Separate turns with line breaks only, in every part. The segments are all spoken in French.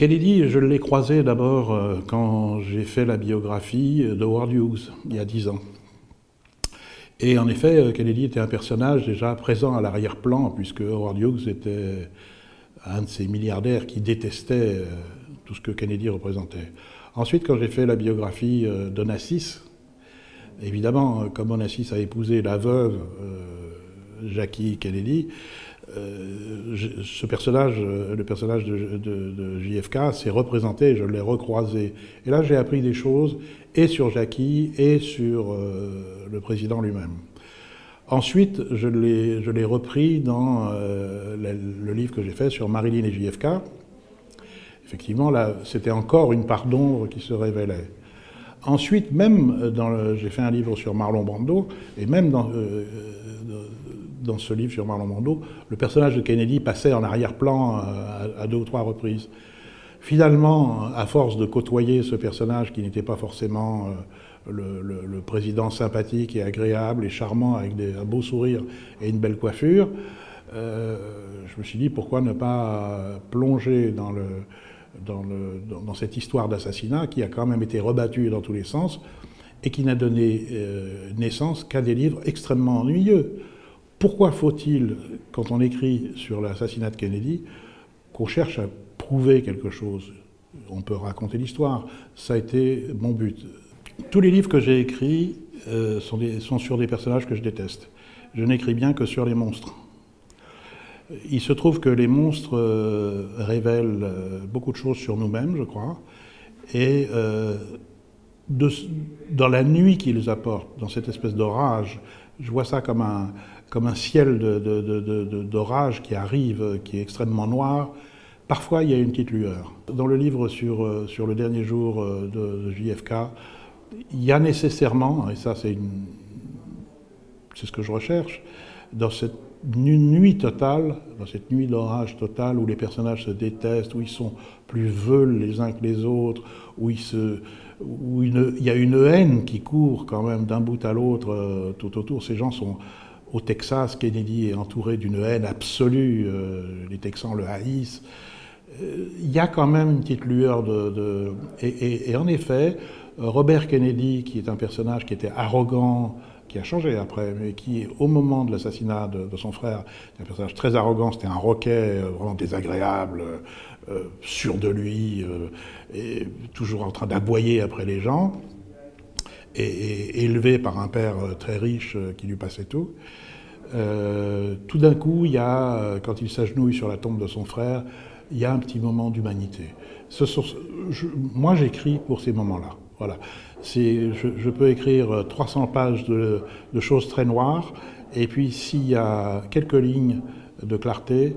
Kennedy, je l'ai croisé d'abord quand j'ai fait la biographie de Howard Hughes, il y a 10 ans. Et en effet, Kennedy était un personnage déjà présent à l'arrière-plan, puisque Howard Hughes était un de ces milliardaires qui détestait tout ce que Kennedy représentait. Ensuite, quand j'ai fait la biographie d'Onassis, évidemment, comme Onassis a épousé la veuve Jackie Kennedy, ce personnage, le personnage de JFK s'est représenté, je l'ai recroisé. Et là, j'ai appris des choses, et sur Jackie, et sur le président lui-même. Ensuite, je l'ai repris dans le livre que j'ai fait sur Marilyn et JFK. Effectivement, là, c'était encore une part d'ombre qui se révélait. Ensuite, même j'ai fait un livre sur Marlon Brando, et même dans ce livre sur Marlon Brando, le personnage de Kennedy passait en arrière-plan à 2 ou 3 reprises. Finalement, à force de côtoyer ce personnage qui n'était pas forcément le président sympathique et agréable et charmant avec un beau sourire et une belle coiffure, je me suis dit pourquoi ne pas plonger dans cette histoire d'assassinat qui a quand même été rebattue dans tous les sens et qui n'a donné naissance qu'à des livres extrêmement ennuyeux. Pourquoi faut-il, quand on écrit sur l'assassinat de Kennedy, qu'on cherche à prouver quelque chose? On peut raconter l'histoire, ça a été mon but. Tous les livres que j'ai écrits sont sur des personnages que je déteste. Je n'écris bien que sur les monstres. Il se trouve que les monstres révèlent beaucoup de choses sur nous-mêmes, je crois, et dans la nuit qu'ils apportent, dans cette espèce d'orage, je vois ça comme un ciel d'orage qui arrive, qui est extrêmement noir. Parfois, il y a une petite lueur. Dans le livre sur le dernier jour de JFK, il y a nécessairement, et ça c'est ce que je recherche, dans cette nuit totale, dans cette nuit d'orage totale où les personnages se détestent, où ils sont plus veules les uns que les autres, où il y a une haine qui court quand même d'un bout à l'autre tout autour. Ces gens sont au Texas, Kennedy est entouré d'une haine absolue, les Texans le haïssent. Il y a quand même une petite lueur et en effet, Robert Kennedy, qui est un personnage qui était arrogant, qui a changé après, mais qui, au moment de l'assassinat de son frère, était un personnage très arrogant, c'était un roquet vraiment désagréable, sûr de lui, et toujours en train d'aboyer après les gens, et élevé par un père très riche qui lui passait tout. Tout d'un coup, quand il s'agenouille sur la tombe de son frère, il y a un petit moment d'humanité. Moi, j'écris pour ces moments-là. Voilà. Je peux écrire 300 pages de choses très noires, et puis s'il y a quelques lignes de clarté,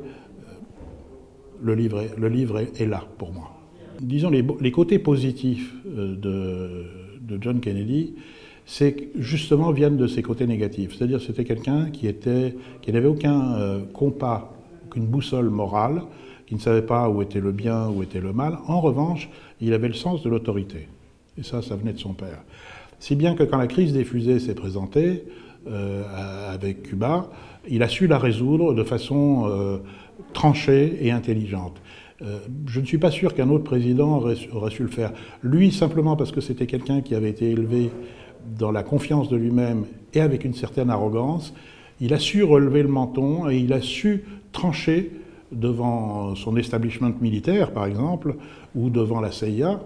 le livre est là pour moi. Disons, les côtés positifs de John Kennedy, justement viennent de ses côtés négatifs. C'est-à-dire que c'était quelqu'un qui n'avait aucun compas, aucune boussole morale, qui ne savait pas où était le bien, où était le mal. En revanche, il avait le sens de l'autorité. Et ça venait de son père. Si bien que quand la crise des fusées s'est présentée avec Cuba, il a su la résoudre de façon tranchée et intelligente. Je ne suis pas sûr qu'un autre président aurait su le faire. Lui, simplement parce que c'était quelqu'un qui avait été élevé dans la confiance de lui-même et avec une certaine arrogance, il a su relever le menton et il a su trancher devant son establishment militaire, par exemple, ou devant la CIA.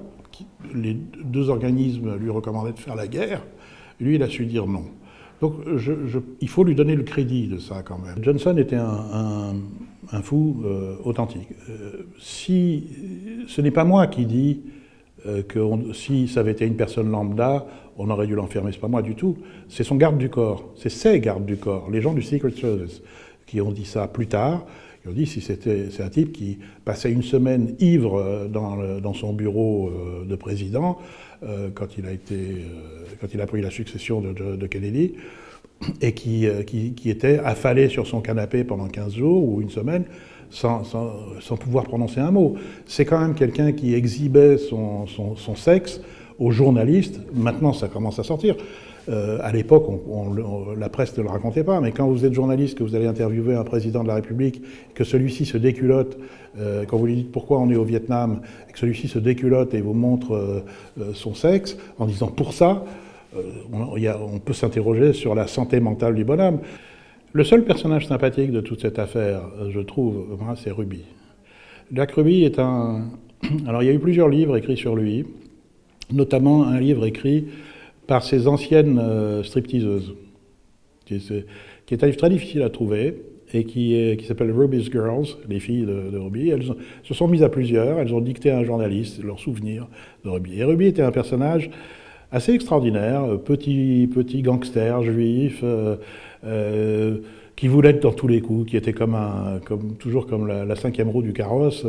Les 2 organismes lui recommandaient de faire la guerre. Lui, il a su dire non. Donc, il faut lui donner le crédit de ça, quand même. Johnson était un fou authentique. Ce n'est pas moi qui dis que si ça avait été une personne lambda, on aurait dû l'enfermer. C'est pas moi du tout. C'est son garde du corps. C'est ses gardes du corps, les gens du Secret Service, qui ont dit ça plus tard. Ils ont dit c'est un type qui passait une semaine ivre dans son bureau de président quand il a pris la succession de Kennedy et qui était affalé sur son canapé pendant 15 jours ou une semaine sans pouvoir prononcer un mot. C'est quand même quelqu'un qui exhibait son sexe aux journalistes. Maintenant, ça commence à sortir. À l'époque, la presse ne le racontait pas, mais quand vous êtes journaliste, que vous allez interviewer un président de la République, que celui-ci se déculotte, quand vous lui dites pourquoi on est au Vietnam, et que celui-ci se déculotte et vous montre son sexe, en disant pour ça, on peut s'interroger sur la santé mentale du bonhomme. Le seul personnage sympathique de toute cette affaire, je trouve, c'est Ruby. Jack Ruby est un... Alors il y a eu plusieurs livres écrits sur lui, notamment un livre écrit par ses anciennes stripteaseuses, qui est un livre très difficile à trouver, et qui s'appelle Ruby's Girls, les filles de Ruby. Elles se sont mises à plusieurs, elles ont dicté à un journaliste leurs souvenirs de Ruby. Et Ruby était un personnage assez extraordinaire, petit gangster juif, qui voulait être dans tous les coups, qui était toujours comme la cinquième roue du carrosse,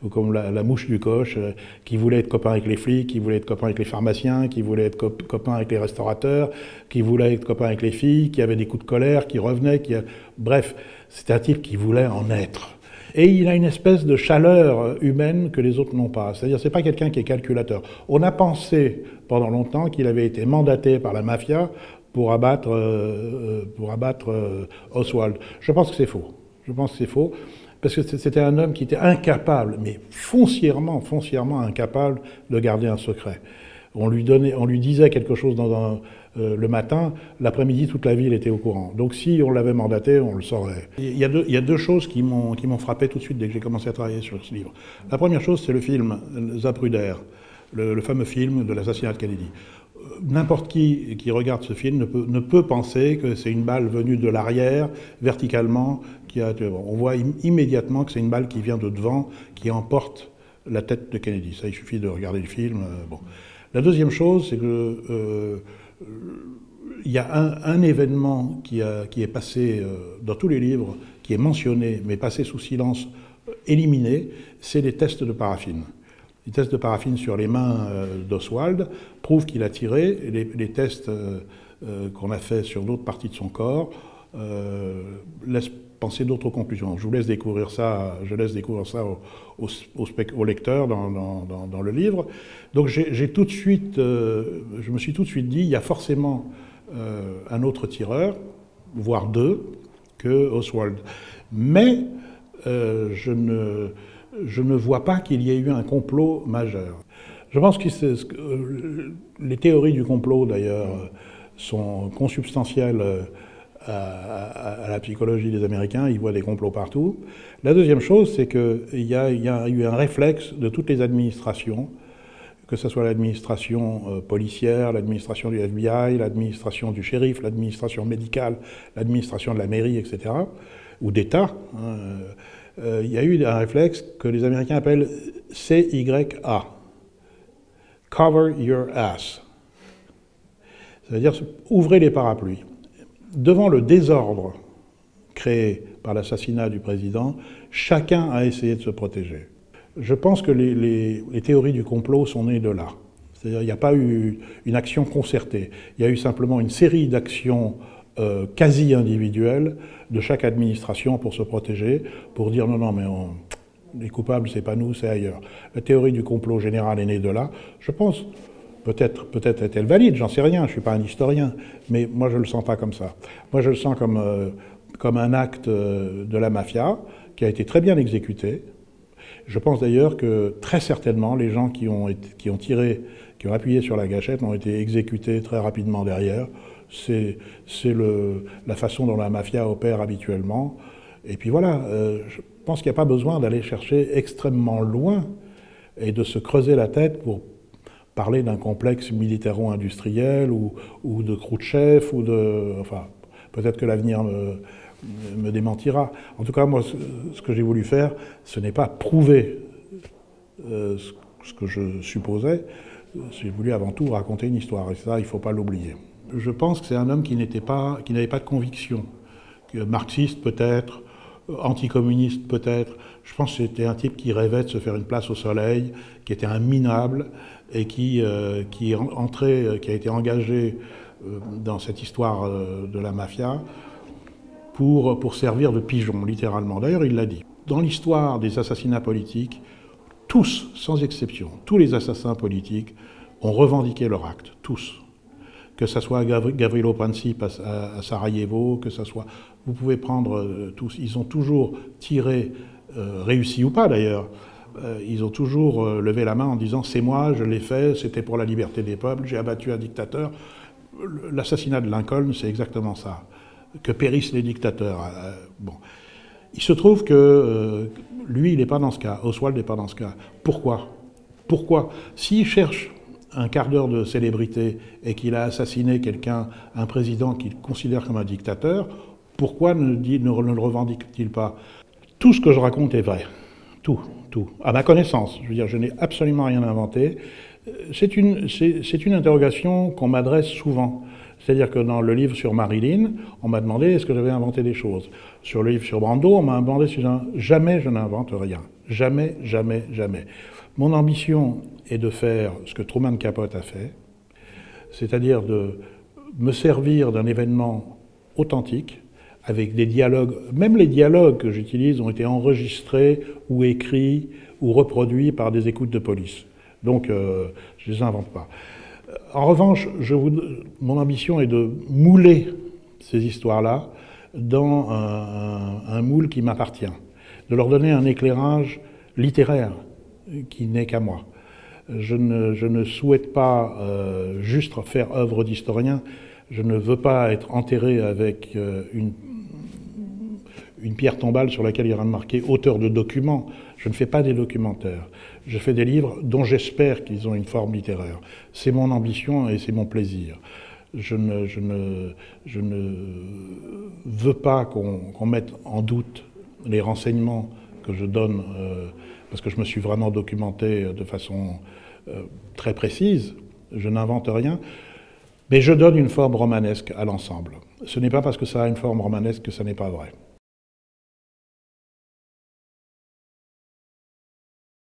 ou comme la mouche du coche, qui voulait être copain avec les flics, qui voulait être copain avec les pharmaciens, qui voulait être copain avec les restaurateurs, qui voulait être copain avec les filles, qui avait des coups de colère, qui revenait, bref, c'était un type qui voulait en être. Et il a une espèce de chaleur humaine que les autres n'ont pas. C'est-à-dire, c'est pas quelqu'un qui est calculateur. On a pensé pendant longtemps qu'il avait été mandaté par la mafia pour abattre Oswald. Je pense que c'est faux. Je pense que c'est faux, parce que c'était un homme qui était incapable, mais foncièrement incapable de garder un secret. On lui disait quelque chose le matin, l'après-midi, toute la ville était au courant. Donc si on l'avait mandaté, on le saurait. Il y a deux choses qui m'ont frappé tout de suite dès que j'ai commencé à travailler sur ce livre. La première chose, c'est le film Zapruder, le fameux film de l'assassinat de Kennedy. N'importe qui regarde ce film ne peut penser que c'est une balle venue de l'arrière, verticalement, on voit immédiatement que c'est une balle qui vient de devant, qui emporte la tête de Kennedy. Ça, il suffit de regarder le film. Bon. La deuxième chose, c'est que il y a un événement qui est passé dans tous les livres, qui est mentionné, mais passé sous silence, éliminé, c'est les tests de paraffine. Les tests de paraffine sur les mains d'Oswald prouvent qu'il a tiré. Les tests qu'on a fait sur d'autres parties de son corps laissent penser d'autres conclusions. Je laisse découvrir ça au lecteur dans le livre. Donc j'ai tout de suite, je me suis tout de suite dit, il y a forcément un autre tireur, voire deux, que Oswald. Mais je ne vois pas qu'il y ait eu un complot majeur. Je pense que les théories du complot, d'ailleurs, sont consubstantielles à la psychologie des Américains. Ils voient des complots partout. La deuxième chose, c'est qu'il y a eu un réflexe de toutes les administrations, que ce soit l'administration policière, l'administration du FBI, l'administration du shérif, l'administration médicale, l'administration de la mairie, etc., ou d'État. Il y a eu un réflexe que les Américains appellent CYA, Cover Your Ass. C'est-à-dire ouvrez les parapluies. Devant le désordre créé par l'assassinat du président, chacun a essayé de se protéger. Je pense que les théories du complot sont nées de là. C'est-à-dire qu'il n'y a pas eu une action concertée. Il y a eu simplement une série d'actions quasi individuelles de chaque administration pour se protéger, pour dire non, mais les coupables, c'est pas nous, c'est ailleurs. La théorie du complot général est née de là. Je pense, peut-être est-elle valide, j'en sais rien, je suis pas un historien, mais moi je le sens pas comme ça. Moi je le sens comme un acte de la mafia qui a été très bien exécuté. Je pense d'ailleurs que très certainement les gens qui ont appuyé sur la gâchette ont été exécutés très rapidement derrière. C'est la façon dont la mafia opère habituellement. Et puis voilà, je pense qu'il n'y a pas besoin d'aller chercher extrêmement loin et de se creuser la tête pour parler d'un complexe militaro-industriel ou de Khrouchtchev enfin, peut-être que l'avenir me démentira. En tout cas, moi, ce que j'ai voulu faire, ce n'est pas prouver ce que je supposais. J'ai voulu avant tout raconter une histoire, et ça, il ne faut pas l'oublier. Je pense que c'est un homme qui n'avait pas de conviction. Marxiste peut-être, anticommuniste peut-être. Je pense que c'était un type qui rêvait de se faire une place au soleil, qui était un minable et qui a été engagé dans cette histoire de la mafia pour servir de pigeon, littéralement. D'ailleurs, il l'a dit. Dans l'histoire des assassinats politiques, tous, sans exception, tous les assassins politiques ont revendiqué leur acte, tous. que ce soit Gavrilo Princip à Sarajevo, que ce soit... Vous pouvez prendre tous, ils ont toujours tiré, réussi ou pas d'ailleurs, ils ont toujours levé la main en disant « c'est moi, je l'ai fait, c'était pour la liberté des peuples, j'ai abattu un dictateur ». L'assassinat de Lincoln, c'est exactement ça. Que périssent les dictateurs. Bon. Il se trouve que lui, il n'est pas dans ce cas, Oswald n'est pas dans ce cas. Pourquoi? Pourquoi? S'il cherche un quart d'heure de célébrité et qu'il a assassiné quelqu'un, un président qu'il considère comme un dictateur, pourquoi ne le revendique-t-il pas? Tout ce que je raconte est vrai. Tout. À ma connaissance. Je veux dire, je n'ai absolument rien inventé. C'est une interrogation qu'on m'adresse souvent. C'est-à-dire que dans le livre sur Marilyn, on m'a demandé est-ce que j'avais inventé des choses. Sur le livre sur Brando, on m'a demandé si jamais je n'invente rien. Jamais, jamais, jamais. Mon ambition est de faire ce que Truman Capote a fait, c'est-à-dire de me servir d'un événement authentique, avec des dialogues, même les dialogues que j'utilise ont été enregistrés ou écrits ou reproduits par des écoutes de police. Donc, je ne les invente pas. En revanche, mon ambition est de mouler ces histoires-là dans un moule qui m'appartient, de leur donner un éclairage littéraire qui n'est qu'à moi. Je ne souhaite pas juste faire œuvre d'historien, je ne veux pas être enterré avec une pierre tombale sur laquelle il y aura marqué « auteur de documents ». Je ne fais pas des documentaires. Je fais des livres dont j'espère qu'ils ont une forme littéraire. C'est mon ambition et c'est mon plaisir. Je ne veux pas qu'on mette en doute les renseignements que je donne, parce que je me suis vraiment documenté de façon très précise. Je n'invente rien. Mais je donne une forme romanesque à l'ensemble. Ce n'est pas parce que ça a une forme romanesque que ça n'est pas vrai.